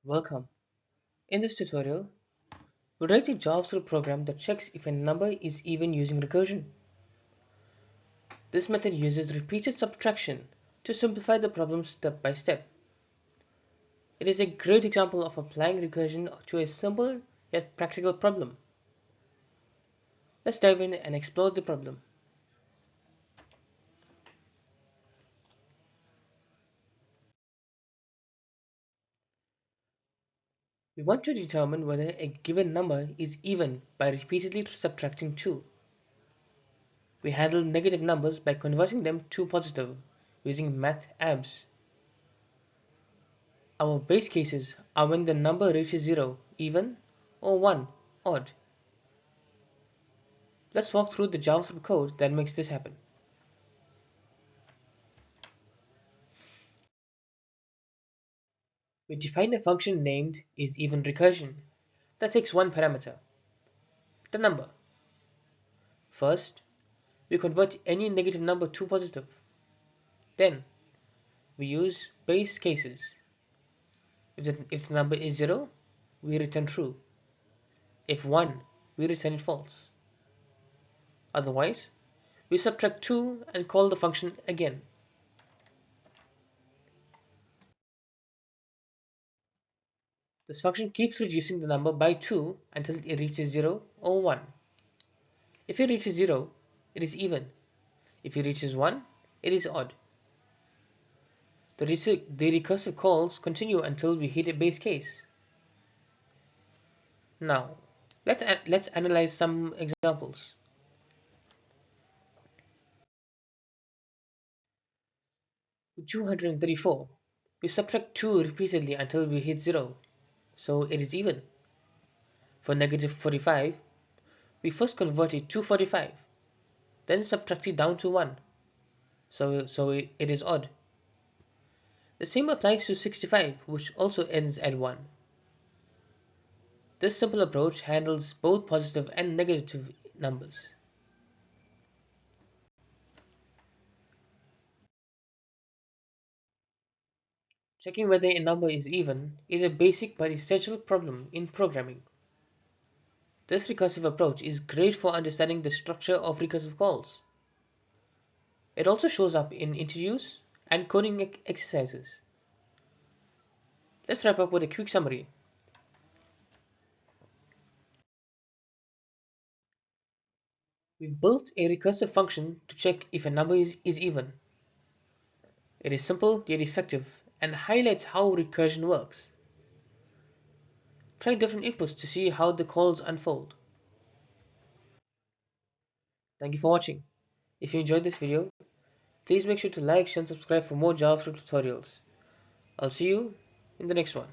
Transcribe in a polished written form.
Welcome. In this tutorial, we'll write a JavaScript program that checks if a number is even using recursion. This method uses repeated subtraction to simplify the problem step by step. It is a great example of applying recursion to a simple yet practical problem. Let's dive in and explore the problem. We want to determine whether a given number is even by repeatedly subtracting 2. We handle negative numbers by converting them to positive using math abs. Our base cases are when the number reaches 0, even, or 1, odd. Let's walk through the JavaScript code that makes this happen. We define a function named isEvenRecursion that takes one parameter, the number. First, we convert any negative number to positive. Then, we use base cases. If the number is 0, we return true. If 1, we return it false. Otherwise, we subtract 2 and call the function again. This function keeps reducing the number by 2 until it reaches 0 or 1. If it reaches 0, it is even. If it reaches 1, it is odd. The recursive calls continue until we hit a base case. Now, let's analyze some examples. With 234, we subtract 2 repeatedly until we hit 0, so it is even. For negative 45, we first convert it to 45, then subtract it down to 1, so it is odd. The same applies to 65, which also ends at 1. This simple approach handles both positive and negative numbers. Checking whether a number is even is a basic but essential problem in programming. This recursive approach is great for understanding the structure of recursive calls. It also shows up in interviews and coding exercises. Let's wrap up with a quick summary. We've built a recursive function to check if a number is even. It is simple yet effective and highlights how recursion works. Try different inputs to see how the calls unfold. Thank you for watching. If you enjoyed this video, please make sure to like, share and subscribe for more JavaScript tutorials. I'll see you in the next one.